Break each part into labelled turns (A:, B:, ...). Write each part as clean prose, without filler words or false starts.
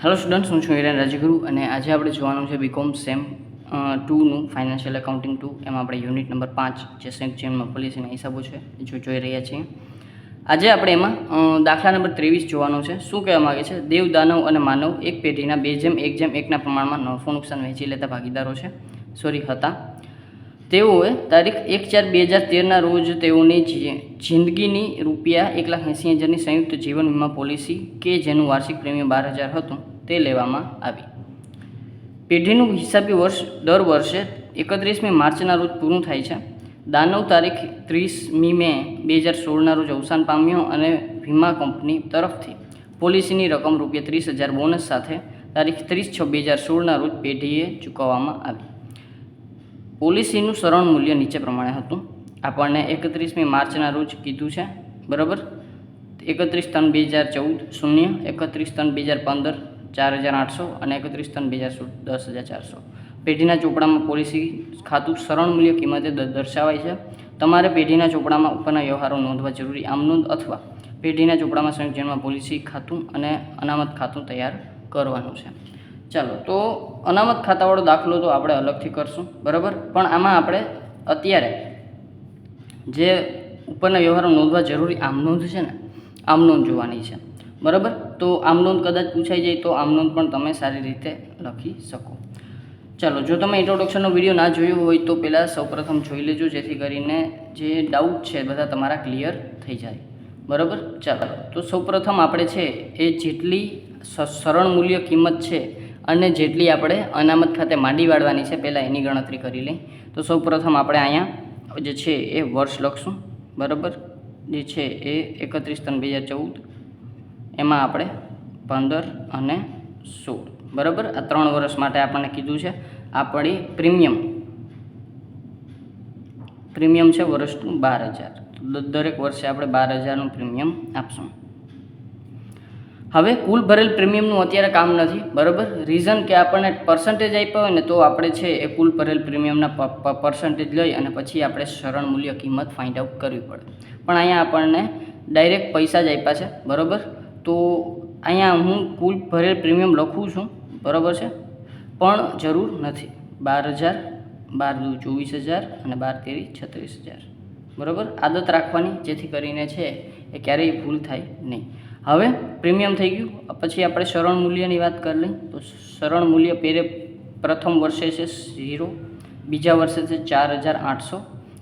A: Hello students, હું છું હિરેન રાજગુરુ અને આજે આપણે જોવાનું છે બીકોમ સેમ 2નું ફાઇનાન્શિયલ એકાઉન્ટિંગ 2. એમાં આપણે યુનિટ નંબર 5 જે સંયુક્ત જીવનમાં પોલિસીના હિસાબો છે એ જોઈ રહ્યા છીએ. આજે આપણે એમાં દાખલા નંબર 23 જોવાનો છે. શું કહેવા માગે છે? દેવ, દાનવ અને માનવ એક પેઢીના 2:1:1 પ્રમાણમાં નફો નુકસાન વહેંચી લેતા ભાગીદારો હતા. તેઓએ તારીખ 1/4/2013ના રોજ તેઓની જિંદગીની ₹1,80,000ની સંયુક્ત જીવન વીમા પોલિસી કે જેનું વાર્ષિક પ્રીમિયમ 12,000 હતું તે લેવામાં આવી. પેઢીનું હિસાબી વર્ષ દર વર્ષે 31મી માર્ચના રોજ પૂરું થાય છે. દાનવ તારીખ 30મી મે 2016ના રોજ અવસાન પામ્યો અને વીમા કંપની તરફથી પોલિસીની રકમ ₹30,000 બોનસ સાથે તારીખ 30/6/2016ના રોજ પેઢીએ ચૂકવવામાં આવી. પોલિસીનું સરળ મૂલ્ય નીચે પ્રમાણે હતું. આપણને 31મી માર્ચના રોજ કીધું છે, બરાબર. 31/3/2014 શૂન્ય, 31/3/2015 4,800 અને 31/3/2016 10,400. પેઢીના ચોપડામાં પોલિસી ખાતું સરળ મૂલ્ય કિંમતે દર્શાવાય છે. તમારે પેઢીના ચોપડામાં ઉપરના વ્યવહારો નોંધવા જરૂરી આમ નોંધ અથવા પેઢીના ચોપડામાં સંયુક્ત જીવનમાં પોલિસી ખાતું અને અનામત ખાતું તૈયાર કરવાનું છે. ચાલો, તો અનામત ખાતાવાળો દાખલો તો આપણે અલગથી કરશું, બરાબર. પણ આમાં આપણે અત્યારે જે ઉપરના વ્યવહારો નોંધવા જરૂરી આમ નોંધ છે ને, આમ નોંધ જોવાની છે, બરાબર. તો આમ નોંધ કદાચ પૂછાઈ જાય તો આમ નોંધ પણ તમે સારી રીતે લખી શકો. ચાલો, જો તમે ઇન્ટ્રોડક્શનનો વિડીયો ના જોયો હોય તો પહેલાં સૌપ્રથમ જોઈ લેજો, જેથી કરીને જે ડાઉટ છે બધા તમારા ક્લિયર થઈ જાય, બરાબર. ચાલો, તો સૌપ્રથમ આપણે છે એ જેટલી સરળ મૂલ્ય કિંમત છે અને જેટલી આપણે અનામત ખાતે માંડી વાળવાની છે પહેલાં એની ગણતરી કરી લઈ. તો સૌપ્રથમ આપણે અહીંયા જે છે એ વર્ષ લખશું, બરાબર. જે છે એ 31/3/2014, એમાં આપણે 15 અને 16, બરાબર. આ 3 વર્ષ માટે આપણને કીધું છે. આપણી પ્રીમિયમ છે વર્ષનું 12,000. દરેક વર્ષે આપણે 12,000નું પ્રીમિયમ આપશું. હવે કુલ ભરેલ પ્રીમિયમનું અત્યારે કામ નથી, બરાબર. રીઝન કે આપણને પર્સન્ટેજ આપ્યા હોય ને તો આપણે છે એ કુલ ભરેલ પ્રીમિયમના પર્સન્ટેજ લઈ અને પછી આપણે સરળ મૂલ્ય કિંમત ફાઇન્ડ આઉટ કરવી પડે. પણ અહીંયા આપણને ડાયરેક્ટ પૈસા જ આપ્યા છે, બરાબર. તો અહીંયા હું કુલ ભરેલ પ્રીમિયમ લખું છું, બરાબર છે, પણ જરૂર નથી. 12,000, 12 × 2 = 24,000 અને 12 × 3 = 36,000, બરાબર. આદત રાખવાની, જેથી કરીને છે એ ક્યારેય ભૂલ થાય નહીં. હવે પ્રીમિયમ થઈ ગયું, પછી આપણે સરળ મૂલ્યની વાત કરી લઈએ. તો સરળ મૂલ્ય પ્રથમ વર્ષે છે 0, બીજા વર્ષે છે 4,800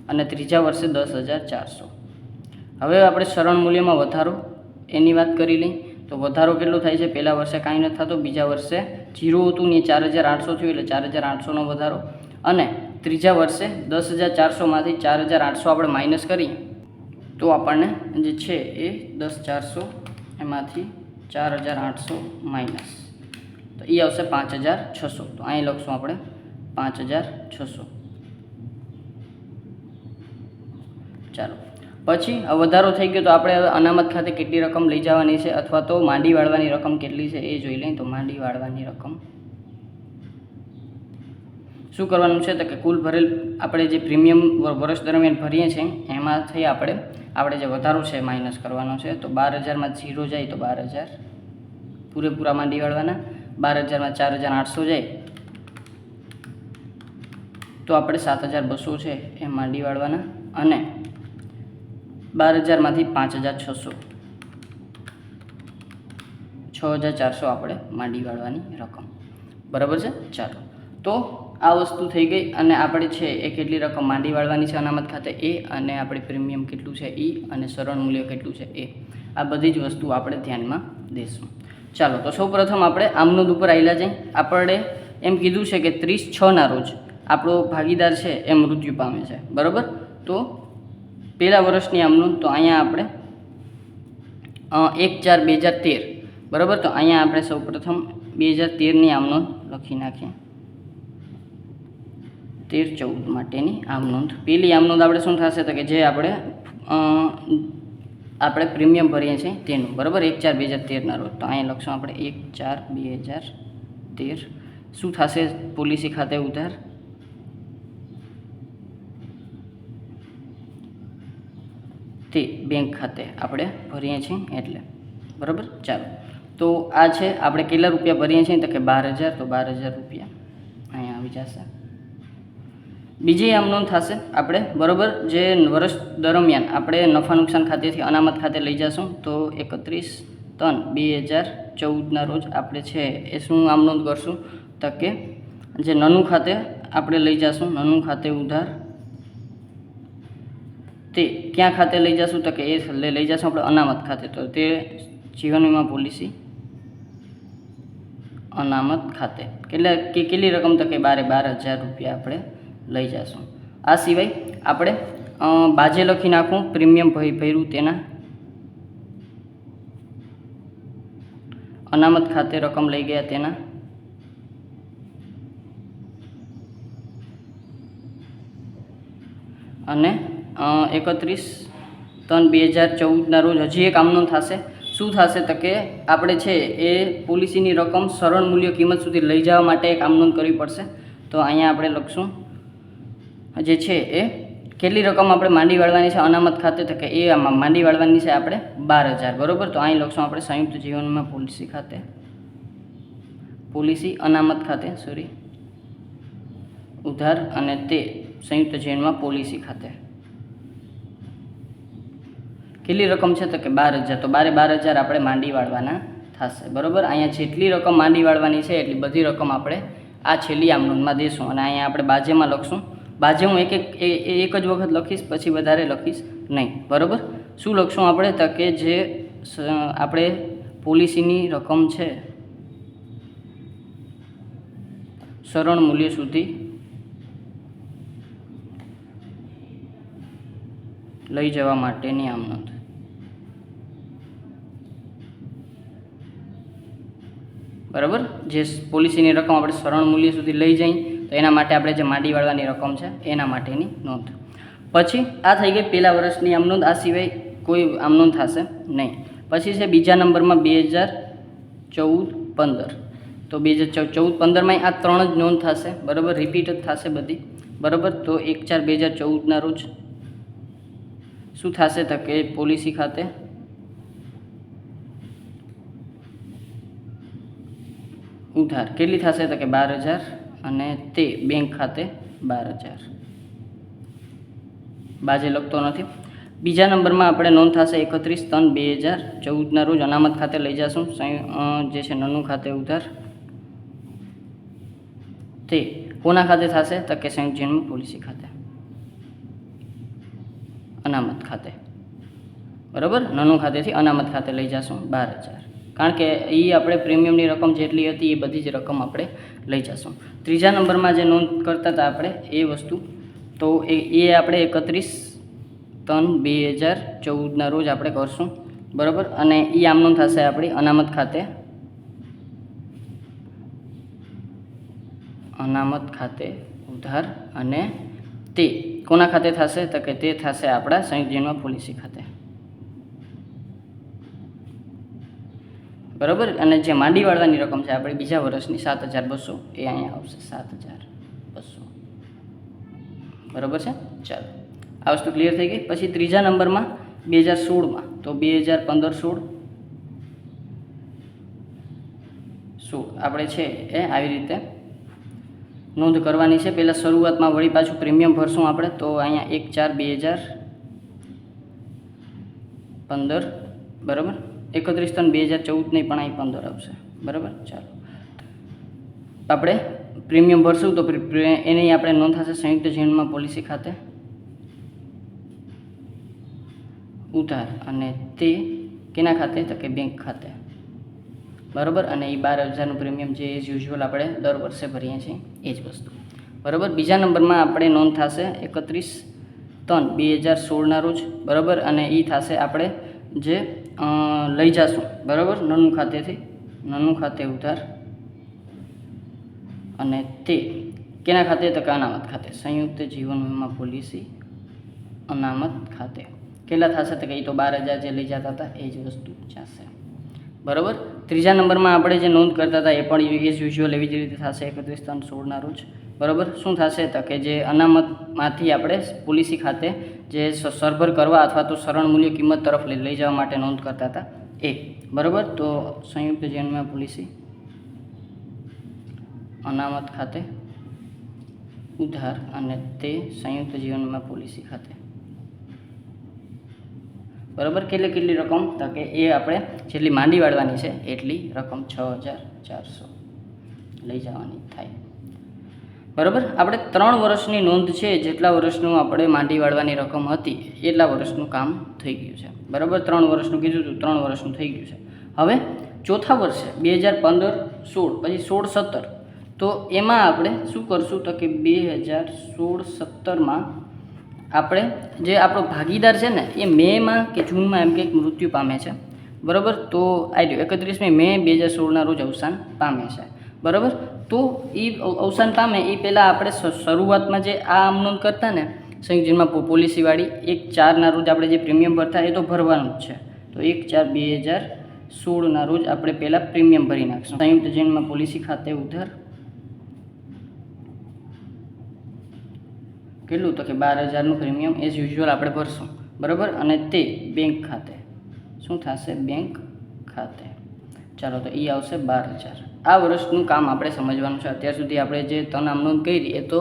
A: અને ત્રીજા વર્ષે 10,400. હવે આપણે સરળ મૂલ્યમાં વધારો એની વાત કરી લઈએ. તો વધારો કેટલો થાય છે? પહેલા વર્ષે કાંઈ નથી થતો, બીજા વર્ષે 0 હતું ને 4,800 થયું, એટલે 4,800નો વધારો. અને ત્રીજા વર્ષે 10,400માંથી 4,800 આપણે માઇનસ કરીએ તો આપણને જે છે એ 10,400, એમાંથી 4,800 માઇનસ, તો એ આવશે 5,600. તો અહીં લખશું આપણે 5,600. ચાલો, પછી વધારો થઈ ગયો તો આપણે હવે અનામત ખાતે કેટલી રકમ લઈ જવાની છે અથવા તો માંડી વાળવાની રકમ કેટલી છે એ જોઈ લઈએ. તો માંડી વાળવાની રકમ શું કરવાનું છે? તો કે કુલ ભરેલ આપણે જે પ્રીમિયમ વર્ષ દરમિયાન ભરીએ છીએ એમાંથી આપણે જે વધારો છે માઇનસ કરવાનો છે. તો 12,000માં 0 જાય તો 12,000 પૂરેપૂરા માંડી વાળવાના. 12,000માં 4,800 જાય તો આપણે 7,200 છે એ માંડી વાળવાના. અને 12,000માંથી 5,600, 6,400 આપણે માંડી વાળવાની રકમ, બરાબર છે. ચાલો, તો આ વસ્તુ થઈ ગઈ. અને આપણે છે એ કેટલી રકમ માંડી વાળવાની છે અનામત ખાતે એ, અને આપણે પ્રીમિયમ કેટલું છે એ, અને સરળ મૂલ્ય કેટલું છે એ, આ બધી જ વસ્તુ આપણે ધ્યાનમાં દઈશું. ચાલો, તો સૌપ્રથમ આપણે આમનોંધ ઉપર આવેલા જઈએ. આપણે એમ કીધું છે કે 30/6ના રોજ આપણો ભાગીદાર છે એ મૃત્યુ પામે છે, બરાબર. તો પહેલા વર્ષની આમનોંધ, તો અહીંયા આપણે 1/4/2013, બરાબર. તો અહીંયા આપણે સૌપ્રથમ 2013ની આમનોંધ લખી નાખીએ. 13-14 માટેની આમનોંધ. પહેલી આમનોંધ આપણે શું થશે? તો કે જે આપણે પ્રીમિયમ ભરીએ છીએ તેનું, બરાબર. 1/4/2013ના રોજ. તો અહીંયા લખશું આપણે 1/4/2013. શું થશે? પોલિસી ખાતે ઉધાર, તે બેંક ખાતે આપણે ભરીએ છીએ એટલે, બરાબર. ચાલો, તો તો આ છે આપણે કેટલા રૂપિયા ભરીએ છીએ તો કે 12,000, તો 12,000 રૂપિયા અહીંયા આવી જશે. બીજી આમ નોંધ થશે આપણે બરાબર, જે વર્ષ દરમિયાન આપણે નફા નુકસાન ખાતેથી અનામત ખાતે લઈ જશું. તો 31/3/2014ના રોજ આપણે છે એ શું આમ નોંધ કરશું તો કે જે નનું ખાતે આપણે લઈ જશું, નનું ખાતે ઉધાર, તે ક્યાં ખાતે લઈ જશું તો કે એ લઈ જશું આપણે અનામત ખાતે. તો તે જીવન વીમા પોલિસી અનામત ખાતે. કેટલી રકમ તો કે 12,000 રૂપિયા આપણે લઈ જશું. આ સિવાય આપણે બાજે લખી નાખું પ્રીમિયમ ભર્યું તેના અનામત ખાતે રકમ લઈ ગયા તેના અને 31/3/2014ના રોજ હજી એક આમનો થશે. શું થશે તો કે આપણે છે એ પોલિસીની રકમ સરળ મૂલ્ય કિંમત સુધી લઈ જવા માટે એક આમનોંધ કરવી પડશે. તો અહીંયા આપણે લખશું જે છે એ કેટલી રકમ આપણે માંડી વાળવાની છે અનામત ખાતે તો કે એ આમાં માંડી વાળવાની છે આપણે 12,000 બરાબર. તો અહીં લખશું આપણે સંયુક્ત જીવન વીમા પોલિસી ખાતે, પોલિસી અનામત ખાતે ઉધાર અને તે સંયુક્ત જીવન વીમા પોલિસી ખાતે કેટલી રકમ છે તો કે 12,000. તો 12,000 આપણે માંડી વાળવાના થશે બરાબર. અહીંયા જેટલી રકમ માંડી વાળવાની છે એટલી બધી રકમ આપણે આ છેલ્લી આમનોંધમાં દેશું અને અહીંયા આપણે બાજેમાં લખશું. બાજે હું એક જ વખત લખીશ, પછી વધારે લખીશ નહીં બરાબર. શું લખશું આપણે તો કે જે આપણે પોલિસીની રકમ છે સરળ મૂલ્ય સુધી લઈ જવા માટેની આમનોંધ. બરાબર, જે પોલિસીની રકમ આપણે સરળ મૂલ્ય સુધી લઈ જઈએ તો એના માટે આપણે જે માંડી વાળવાની રકમ છે એના માટેની નોંધ. પછી આ થઈ ગઈ પહેલા વર્ષની આમનોંધ. આ સિવાય કોઈ આમનોંધ થશે નહીં. પછી છે બીજા નંબરમાં 2014-15. તો 2014-15માં આ 3 જ નોંધ થશે બરાબર, રિપીટ જ થશે બધી બરાબર. તો 1/4/2014ના રોજ શું થશે તો કે પોલિસી ખાતે ઉધાર કેટલી થશે તો કે 12,000 અને તે બેંક ખાતે 12,000. બાજે લખતો નથી. બીજા નંબરમાં આપણે નોંધ થશે 31/3/2014ના રોજ અનામત ખાતે લઈ જશું જે છે નનું ખાતે ઉધાર, તે કોના ખાતે થશે તો કે સંયુક્ત જીવન પોલિસી ખાતે અનામત ખાતે બરાબર. નનું ખાતેથી અનામત ખાતે લઈ જશું 12,000, કારણ કે એ આપણે પ્રીમિયમની રકમ જેટલી હતી એ બધી જ રકમ આપણે લઈ જશું. ત્રીજા નંબરમાં જે નોંધ કરતા હતા આપણે એ વસ્તુ, તો એ આપણે 31/3/2014ના રોજ આપણે કરશું બરાબર. અને એ આમનોંધ થશે આપણી અનામત ખાતે ઉધાર અને તે કોના ખાતે થશે તો કે તે થશે આપણા સંયુક્ત જીવન પોલિસી ખાતે બરાબર. અને જે માંડી વાળવાની રકમ છે આપણે બીજા વર્ષની 7,200 એ અહીંયા આવશે 7,200 બરાબર છે. ચાલો, આ વસ્તુ ક્લિયર થઈ ગઈ. પછી ત્રીજા નંબરમાં 2016માં, તો 2015-16 આપણે છે એ આવી રીતે નોંધ કરવાની છે. પહેલાં શરૂઆતમાં વળી પાછું પ્રીમિયમ ભરશું આપણે. તો અહીંયા 1/4/2015 બરાબર, 31/3/2014 નહીં પણ અહીં 15 આવશે બરાબર. ચાલો, આપણે પ્રીમિયમ ભરશું તો એની આપણે નોંધ થશે સંયુક્ત જીવનમાં પોલિસી ખાતે ઉધાર અને તે કેના ખાતે તો કે બેંક ખાતે બરાબર. અને એ 12,000નું પ્રીમિયમ જે એઝ યુઝ્યુઅલ આપણે દર વર્ષે ભરીએ છીએ એ જ વસ્તુ બરાબર. બીજા નંબરમાં આપણે નોંધ થશે 31/3/2016ના રોજ બરાબર. અને એ થશે આપણે જે લઈ જશું બરાબર નનું ખાતે ઉધાર અને તે કેના ખાતે તો કે અનામત ખાતે સંયુક્ત જીવન વીમા પોલિસી અનામત ખાતે કેટલા થશે તો કે એ તો 12,000 જે લઈ જતા હતા એ જ વસ્તુ જશે બરાબર. ત્રીજા નંબરમાં આપણે જે નોંધ કરતા હતા એ પણ એઝ યુઝ્યુઅલ એવી જ રીતે થશે 31/3/16ના રોજ બરાબર. શું થશે તો કે જે અનામતમાંથી આપણે પોલિસી ખાતે જે સરભર કરવા અથવા તો સરળ મૂલ્ય કિંમત તરફ લઈ જવા માટે નોંધ કરતા હતા એ બરાબર. તો સંયુક્ત જીવન વીમા પોલિસી અનામત ખાતે ઉધાર અને તે સંયુક્ત જીવન વીમા પોલિસી ખાતે બરાબર કેટલી રકમ, તો કે એ આપણે જેટલી માંડી વાળવાની છે એટલી રકમ 6,400 લઈ જવાની થાય. બરાબર. આપણે 3 વર્ષની નોંધ છે, જેટલા વર્ષનું આપણે માંડી વાળવાની રકમ હતી એટલા વર્ષનું કામ થઈ ગયું છે. બરાબર. 3 વર્ષનું કીધું હતું, 3 વર્ષનું થઈ ગયું છે. હવે ચોથા વર્ષે 2015-16 પછી 16-17, તો એમાં આપણે શું કરશું, તો કે 2016-17માં આપણે જે આપણો ભાગીદાર છે ને એ મેમાં કે જૂનમાં એમ કંઈક મૃત્યુ પામે છે. બરાબર. તો આ 31મી મે 2016ના રોજ અવસાન પામે છે. બરાબર. તો એ અવસાન પામે એ પહેલાં આપણે શરૂઆતમાં જે આ આમનોંધ કરતા ને સંયુક્ત જીવનમાં પોલિસીવાળી 1/4ના રોજ આપણે જે પ્રીમિયમ ભરતા એ તો ભરવાનું જ છે. તો 1/4/2016ના રોજ આપણે પહેલાં પ્રીમિયમ ભરી નાખશું. સંયુક્ત જીવનમાં પોલિસી ખાતે ઉધાર કેટલું, તો કે 12,000નું પ્રીમિયમ એઝ યુઝ્યુઅલ આપણે ભરશું. બરાબર. અને તે બેંક ખાતે શું થશે, બેંક ખાતે. ચાલો, તો એ આવશે 12,000. આ વર્ષનું કામ આપણે સમજવાનું છે. અત્યાર સુધી આપણે જે તન આમનોંધ કરી એ તો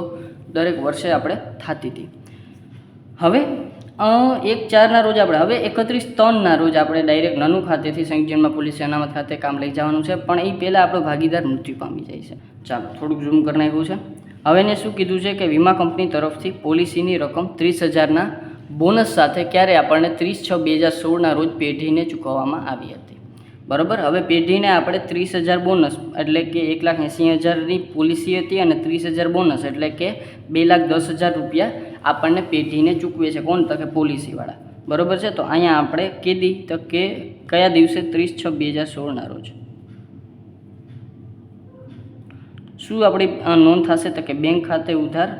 A: દરેક વર્ષે આપણે થતી હતી. હવે 1/4ના રોજ આપણે હવે 31/3ના રોજ આપણે ડાયરેક્ટ નાનું ખાતેથી સંયુક્ત જીવનમાં પોલિસી અનામત ખાતે કામ લઈ જવાનું છે, પણ એ પહેલાં આપણો ભાગીદાર મૃત્યુ પામી જાય છે. ચાલો થોડુંક ઝૂમ કરી નાખ્યું છે. હવે એને શું કીધું છે કે વીમા કંપની તરફથી પોલિસીની રકમ 30,000ના બોનસ સાથે ક્યારે આપણને 30/6/2016ના રોજ પેઢીને ચૂકવવામાં આવી હતી. બરાબર. હવે પેઢીને આપણે 30,000 બોનસ એટલે કે 1,80,000ની પોલિસી હતી અને 30,000 બોનસ એટલે કે 2,10,000 રૂપિયા આપણને પેઢીને ચૂકવે છે. કોણ, તો કે પોલિસીવાળા. બરાબર છે. તો અહીંયા આપણે કીધી તો કે કયા દિવસે 30/6/2016ના રોજ શું આપણી નોંધ થશે, તો કે બેંક ખાતે ઉધાર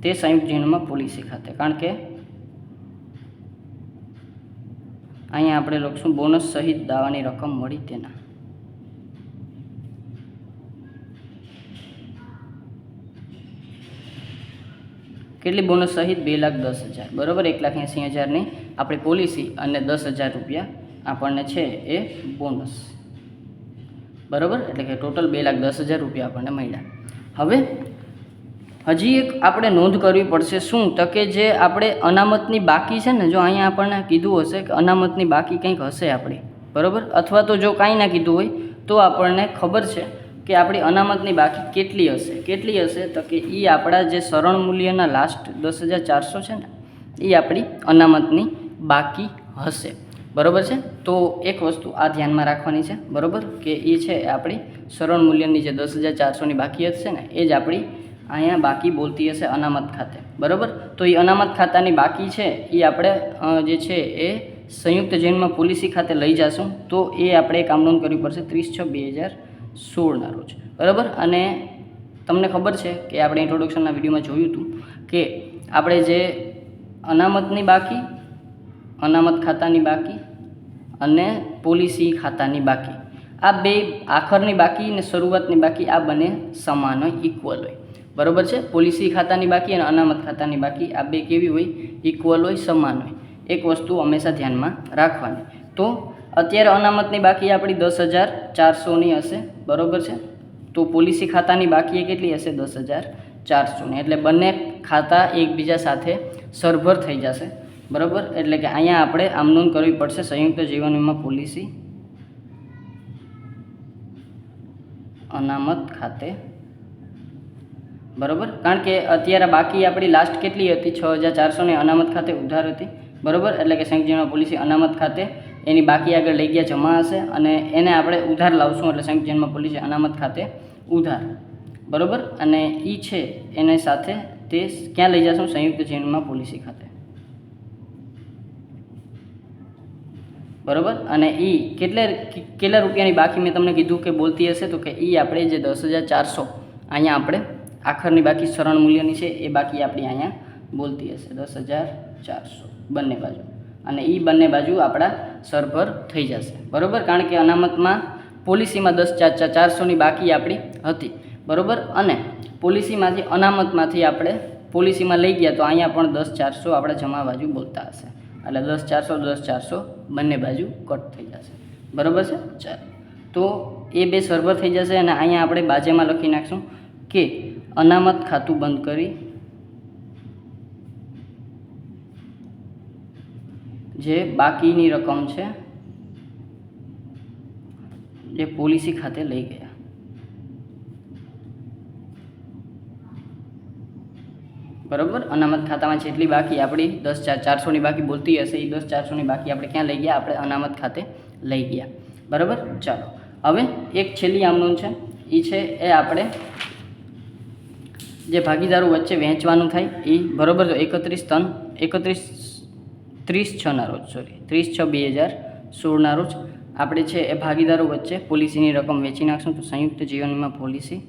A: તે સંયુક્ત જીવનમાં પોલિસી ખાતે. કારણ કે અહીંયા આપણે લખશું બોનસ સહિત દાવાની રકમ મળી તેના. કેટલી બોનસ સહિત, 2,10,000. બરાબર. 1,80,000ની આપણી પોલિસી અને 10,000 રૂપિયા આપણને છે એ બોનસ. બરાબર. એટલે કે ટોટલ 2,10,000 રૂપિયા આપણને મળ્યા. હવે હજી એક આપણે નોંધ કરવી પડશે. શું, તો કે જે આપણે અનામતની બાકી છે ને, જો અહીંયા આપણને કીધું હશે કે અનામતની બાકી કંઈક હશે આપણી. બરાબર. અથવા તો જો કાંઈ ના કીધું હોય તો આપણને ખબર છે કે આપણી અનામતની બાકી કેટલી હશે, તો કે એ આપણા જે સરણ મૂલ્યના લાસ્ટ 10,400 છે ને એ આપણી અનામતની બાકી હશે. બરાબર છે. તો એક વસ્તુ આ ધ્યાનમાં રાખવાની છે. બરાબર. કે એ છે આપણી સરણ મૂલ્યની જે 10,400ની બાકી હશે ને એ જ આપણી અહીંયા બાકી બોલતી હશે અનામત ખાતે. બરાબર. તો એ અનામત ખાતાની બાકી છે એ આપણે જે છે એ સંયુક્ત જીવનમાં પોલિસી ખાતે લઈ જશું. તો એ આપણે એક આમનોંધ કરવી પડશે 30/6/2016ના રોજ. બરાબર. અને તમને ખબર છે કે આપણે ઇન્ટ્રોડક્શનના વિડીયોમાં જોયું હતું કે આપણે જે અનામતની બાકી, અનામત ખાતાની બાકી અને પોલિસી ખાતાની બાકી, આ બે આખરની બાકી અને શરૂઆતની બાકી આ બંને સમાન હોય, ઇક્વલ હોય. બરાબર છે. પોલિસી ખાતાની બાકી અને અનામત ખાતાની બાકી આ બે કેવી હોય, ઇક્વલ હોય, સમાન હોય. એક વસ્તુ હંમેશા ધ્યાનમાં રાખવાની. તો અત્યારે અનામતની બાકી આપણી 10,400ની હશે. બરાબર છે. તો પોલિસી ખાતાની બાકી એ કેટલી હશે, 10,400ની. એટલે બંને ખાતા એકબીજા સાથે સરભર થઈ જશે. બરાબર. એટલે કે અહીંયા આપણે આમ નોંધ કરવી પડશે સંયુક્ત જીવન વીમા પોલિસી અનામત ખાતે. બરાબર. કારણ કે અત્યારે બાકી આપણી લાસ્ટ કેટલી હતી, 6,400ની અનામત ખાતે ઉધાર હતી. બરાબર. એટલે કે સંયુક્ત જીવન પોલિસી અનામત ખાતે એની બાકી આગળ લઈ ગયા જમા હશે અને એને આપણે ઉધાર લાવશું એટલે સંયુક્ત જીવન પોલિસી અનામત ખાતે ઉધાર. બરાબર. અને એ છે એને સાથે તે ક્યાં લઈ જશું, સંયુક્ત જીવનમાં પોલિસી ખાતે. બરાબર. અને એ કેટલા રૂપિયાની બાકી મેં તમને કીધું કે બોલતી હશે, તો કે એ આપણે જે 10,400 અહીંયા આપણે આખરની બાકી સરણ મૂલ્યની છે એ બાકી આપણી અહીંયા બોલતી હશે 10,400 બંને બાજુ. અને એ બંને બાજુ આપણા સરભર થઈ જશે. બરાબર. કારણ કે અનામતમાં પોલિસીમાં 10,400ની બાકી આપણી હતી. બરાબર. અને પોલિસીમાંથી અનામતમાંથી આપણે પોલિસીમાં લઈ ગયા તો અહીંયા પણ 10,400 આપણે જમા બાજુ બોલતા હશે. એટલે 10 400 10 400 બંને બાજુ કટ થઈ જશે, બરાબર છે. ચાલો, તો એ બે સર્વર થઈ જશે અને અહીંયા આપણે બાજુમાં લખી નાખશું કે અનામત ખાતું બંધ કરી જે બાકીની રકમ છે જે પોલિસી ખાતે લઈ ગયા. બરાબર, અનામત ખાતામાં જેટલી બાકી આપણી 10 400ની બાકી બોલતી હશે એ 10 400ની બાકી આપણે ક્યાં લઈ ગયા? આપણે અનામત ખાતે લઈ ગયા. બરાબર. ચાલો, હવે એક છેલ્લી આમનોંધ છે, એ છે એ આપણે જે ભાગીદારો વચ્ચે વહેંચવાનું થાય એ. બરાબર, તો 30/6 રોજ 30/6/2016 રોજ આપણે છે એ ભાગીદારો વચ્ચે પોલિસીની રકમ વેચી નાખશું. તો સંયુક્ત જીવન વીમા પોલિસી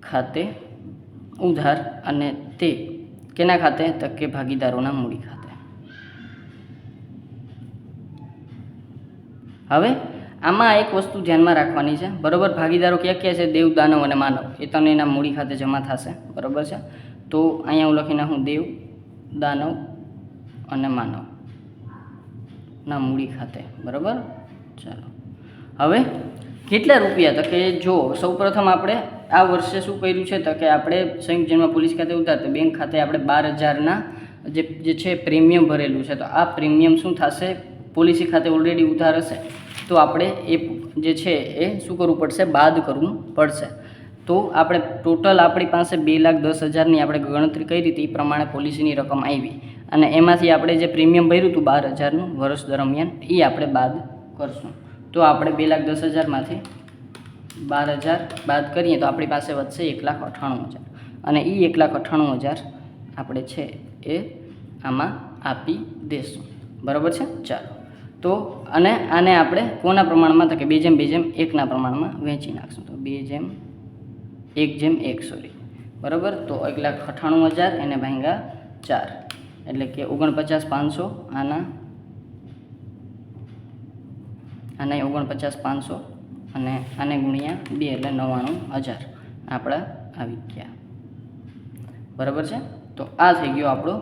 A: ખાતે ઉધાર અને તે કેના ખાતે? તો કે ભાગીદારોના મૂડી ખાતે. હવે આમાં એક વસ્તુ ધ્યાનમાં રાખવાની છે. બરાબર, ભાગીદારો ક્યાં ક્યાં છે? દેવ, દાનવ અને માનવ. એ તમને એના મૂડી ખાતે જમા થશે. બરાબર છે. તો અહીંયા હું લખી નાખું દેવ, દાનવ અને માનવના મૂડી ખાતે. બરાબર. ચાલો, હવે કેટલા રૂપિયા? તો કે જો સૌપ્રથમ આપણે આ વર્ષે શું કર્યું છે? તો કે આપણે સંયુક્ત જીવનમાં પોલિસી ખાતે ઉતાર, તો બેંક ખાતે આપણે 12,000ના જે છે પ્રીમિયમ ભરેલું છે. તો આ પ્રીમિયમ શું થશે? પોલિસી ખાતે ઓલરેડી ઉધાર હશે તો આપણે એ જે છે એ શું કરવું પડશે? બાદ કરવું પડશે. તો આપણે ટોટલ આપણી પાસે 2,10,000ની આપણે ગણતરી કરી હતી, એ પ્રમાણે પોલિસીની રકમ આવી અને એમાંથી આપણે જે પ્રીમિયમ ભર્યું હતું 12,000નું વર્ષ દરમિયાન એ આપણે બાદ કરશું. તો આપણે 2,10,000માંથી 12,000 બાદ કરીએ તો આપણી પાસે વધશે 1,98,000 અને એ 1,98,000 આપણે છે એ આમાં આપી દેશું. બરાબર છે. ચાલો, તો અને આને આપણે કોના પ્રમાણમાં? તો કે 2:1 પ્રમાણમાં વહેંચી નાખશું. તો 2:1 સોરી. બરાબર, તો 1,98,000 એને ભાંગ્યા 4 એટલે કે 49,500. આના 49,500 અને આને ગુણ્યા 2 એટલે 99,000 આપણા આવી ગયા. બરાબર છે. તો આ થઈ ગયો આપણો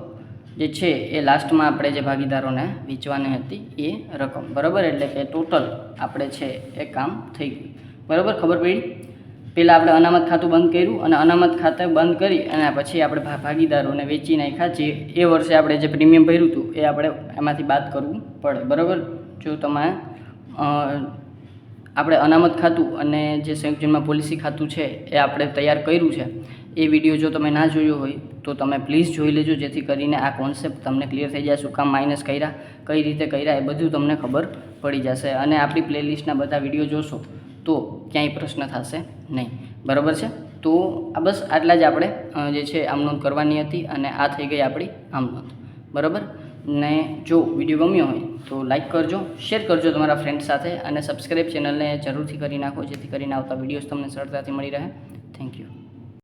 A: જે છે એ લાસ્ટમાં આપણે જે ભાગીદારોને વેચવાની હતી એ રકમ. બરાબર, એટલે કે ટોટલ આપણે છે એ કામ થઈ ગયું. બરાબર, ખબર પડી? પહેલાં આપણે અનામત ખાતું બંધ કર્યું અને અનામત ખાતે બંધ કરી અને પછી આપણે ભાગીદારોને વેચી નાખ્યા. જે એ વર્ષે આપણે જે પ્રીમિયમ ભર્યું હતું એ આપણે એમાંથી બાદ કરવું પડે. બરાબર, જો તમે આપણે અનામત ખાતું અને જે સંયુક્ત જીવનમાં પોલિસી ખાતું છે એ આપણે તૈયાર કર્યું છે, એ વિડીયો જો તમે ના જોયો હોય તો તમે પ્લીઝ જોઈ લેજો, જેથી કરીને આ કોન્સેપ્ટ તમને ક્લિયર થઈ જાય. શું કામ માઇનસ કર્યા, કઈ રીતે કર્યા, એ બધું તમને ખબર પડી જશે. અને આપણી પ્લેલિસ્ટના બધા વિડીયો જોશો તો ક્યાંય પ્રશ્ન થશે નહીં. બરાબર છે. તો આ બસ આટલા જ આપણે જે છે આમનોંધ કરવાની હતી અને આ થઈ ગઈ આપણી આમનોંધ. બરાબર ને જો વિડીયો ગમ્યો હોય તો લાઈક કરજો, શેર કરજો તમારા ફ્રેન્ડ સાથે અને સબસ્ક્રાઈબ ચેનલને જરૂરથી કરી નાખો, જેથી કરીને આવતા વિડીયોઝ તમને સરળતાથી મળી રહે. Thank you.